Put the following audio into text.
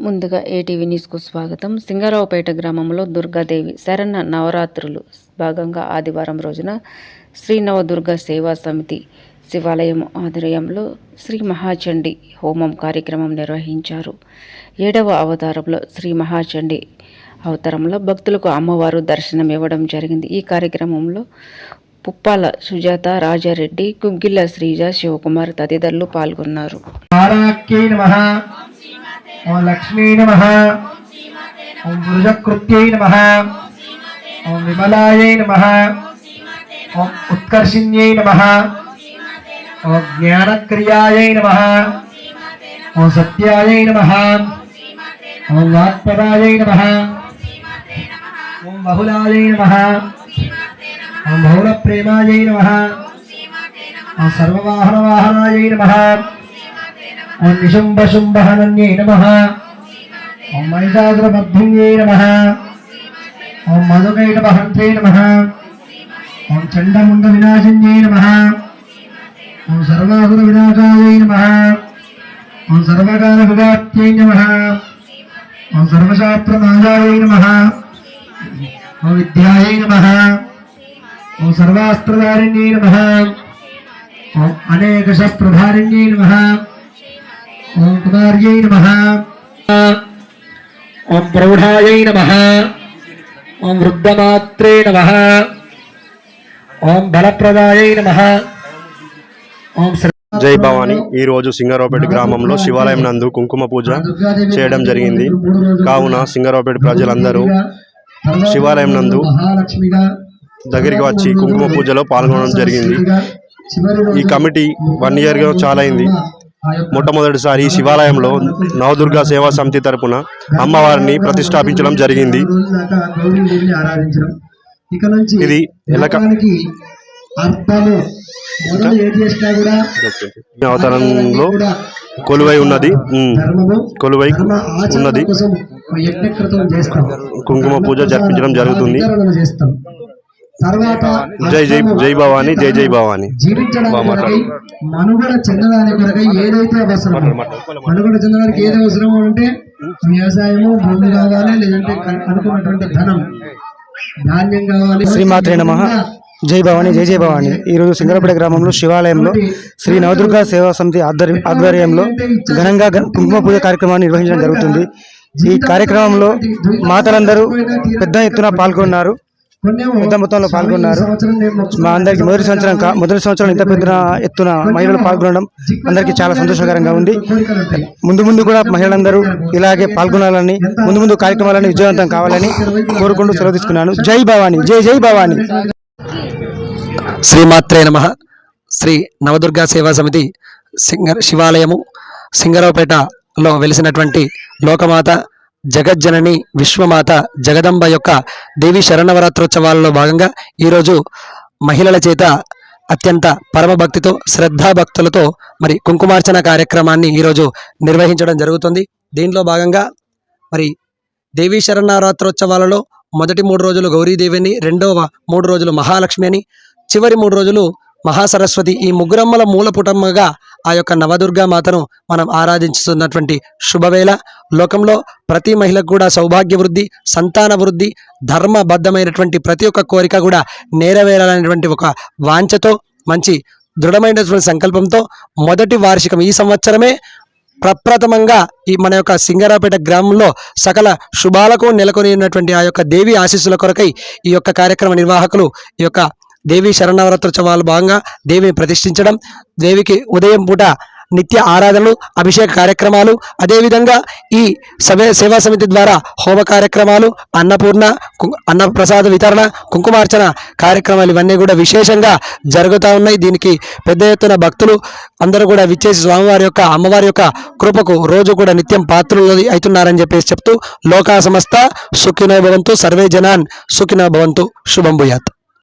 ముందుగా ఏటీవీ న్యూస్కు స్వాగతం. సింగారావుపేట గ్రామంలో దుర్గాదేవి శరణ నవరాత్రులు భాగంగా ఆదివారం రోజున శ్రీ నవదుర్గ సేవా సమితి శివాలయం ఆధ్వర్యంలో శ్రీ మహాచండి హోమం కార్యక్రమం నిర్వహించారు. 7వ అవతారంలో శ్రీ మహాచండి అవతారంలో భక్తులకు అమ్మవారు దర్శనం ఇవ్వడం జరిగింది. ఈ కార్యక్రమంలో పుప్పాల సుజాత, రాజారెడ్డి, గుగ్గిళ్ళ శ్రీజ, శివకుమార్ తదితరులు పాల్గొన్నారు. ఓం లక్ష్మీ నమః, ఓం వృషకృత్యై నమః, ఓం విమలాయై నమః, ఓం ఉత్కర్షిణ్యై నమః, ఓం జ్ఞానక్రియాయై నమః, ఓం సత్యాయై నమః, ఓం వాక్పదాయై నమః, ఓం బహుళాయై నమః, ఓం బహుళ ప్రేమాయై నమః, ఓం సర్వవాహనవాహనాయై నమః, ఓం నిశుంభశుంభహనన్యై నమః, ఓం మహిషాసురమర్ధిన్యై నమః, ఓం మధుకైటవహంత్యై నమః, ఓం చండముండ వినాశిన్యై నమః, ఓం సర్వాసుర వినాశాయై నమః, ఓం సర్వకాల విఘాత్యై నమః, ఓం సర్వశాస్త్రనాశాయై నమః, ఓం విద్యాయై నమః, ఓం సర్వాస్త్రధారిణ్యై నమః, ఓం అనేక శస్త్రధారిణ్యై నమః, ఓం కుమార్యై నమః, ఓం ప్రౌఢాయై నమః, ఓం వృద్ధమాత్రే నమః, ఓం బలప్రదాయై నమః, ఓం జై భవాని. ఈరోజు సింగారావుపేట గ్రామంలో శివాలయం నందు కుంకుమ పూజ చేయడం జరిగింది. కావున సింగారావుపేట ప్రజలందరూ శివాలయం నందు దగ్గరికి వచ్చి కుంకుమ పూజలో పాల్గొనడం జరిగింది. ఈ కమిటీ 1 ఇయర్గా చాలా అయింది. మొట్టమొదటిసారి శివాలయంలో నవదుర్గా సేవా సమితి తరపున అమ్మవారిని ప్రతిష్టాపించడం జరిగింది. ఇది అవతారంలో కొలువై ఉన్నది కుంకుమ పూజ జరిపించడం జరుగుతుంది. జై జై జై భవాని, జై జై భవాని. మనుగడ చెందడానికి కొరకై ఏదైతే అవసరమో, మనుగడ చెందడానికి ఏది అవసరమో అంటే వ్యవసాయము, భూమి కావాలి, లేదంటే అనుకున్నటువంటి ధనం, ధాన్యం కావాలి. శ్రీమాత్రే నమః. జై భవాని, జై జై భవాని. ఈరోజు సింగారావుపేట గ్రామంలో శివాలయంలో శ్రీ నవదుర్గా సేవా సమితి ఆధ్వర్యంలో ఘనంగా కుంకుమ పూజ కార్యక్రమాన్ని నిర్వహించడం జరుగుతుంది. ఈ కార్యక్రమంలో మాతలందరూ పెద్ద ఎత్తున పాల్గొన్నారు. పెద్ద మొత్తంలో పాల్గొన్నారు. మా అందరికీ మొదటి సంవత్సరం ఇంత పెద్ద ఎత్తున మహిళలు పాల్గొనడం అందరికీ చాలా సంతోషకరంగా ఉంది. ముందు కూడా మహిళలందరూ ఇలాగే పాల్గొనాలని, ముందు కార్యక్రమాలను విజయవంతం కావాలని కోరుకుంటూ సెలవు తీసుకున్నాను. జై భవాని, జై జై భవాని. శ్రీమాత్రే నమః. శ్రీ నవదుర్గా సేవా సమితి శివాలయము సింగారావుపేటలో వెలిసినటువంటి లోకమాత జగజ్జనని విశ్వమాత జగదంబ యొక్క దేవి శరణవరాత్రోత్సవాలలో భాగంగా ఈరోజు మహిళల చేత అత్యంత పరమభక్తితో శ్రద్ధాభక్తులతో మరి కుంకుమార్చన కార్యక్రమాన్ని ఈరోజు నిర్వహించడం జరుగుతుంది. దీనిలో భాగంగా మరి దేవి శరణవరాత్రోత్సవాలలో మొదటి 3 రోజులు గౌరీదేవిని, రెండవ 3 రోజులు మహాలక్ష్మి అని, చివరి 3 రోజులు మహాసరస్వతి, ఈ ముగ్గురమ్మల మూల పుటమ్మగా ఆ యొక్క నవదుర్గా మాతను మనం ఆరాధించుతున్నటువంటి శుభవేళ. లోకంలో ప్రతి మహిళకు కూడా సౌభాగ్య వృద్ధి, సంతాన వృద్ధి, ధర్మబద్ధమైనటువంటి ప్రతి ఒక్క కోరిక కూడా నెరవేరాలనేటువంటి ఒక వాంఛతో, మంచి దృఢమైనటువంటి సంకల్పంతో మొదటి వార్షికం ఈ సంవత్సరమే ప్రప్రథమంగా ఈ మన యొక్క సింగారావుపేట గ్రామంలో సకల శుభాలకు నెలకొని ఉన్నటువంటి ఆ యొక్క దేవి ఆశీస్సుల కొరకై ఈ యొక్క కార్యక్రమ నిర్వాహకులు ఈ యొక్క దేవి శరణవరాత్రోత్సవాలు భాగంగా దేవిని ప్రతిష్ఠించడం, దేవికి ఉదయం పూట నిత్య ఆరాధనలు, అభిషేక కార్యక్రమాలు, అదేవిధంగా ఈ సేవా సమితి ద్వారా హోమ కార్యక్రమాలు, అన్నప్రసాద వితరణ, కుంకుమార్చన కార్యక్రమాలు ఇవన్నీ కూడా విశేషంగా జరుగుతూ ఉన్నాయి. దీనికి పెద్ద ఎత్తున భక్తులు అందరూ కూడా విచ్చేసి స్వామివారి యొక్క అమ్మవారి యొక్క కృపకు రోజు కూడా నిత్యం పాత్రులు అవుతున్నారని చెప్పేసి చెప్తూ లోకా సమస్త సుఖినో భవంతు, సర్వే జనాన్ సుఖినో భవంతు. శుభం భూయాత్.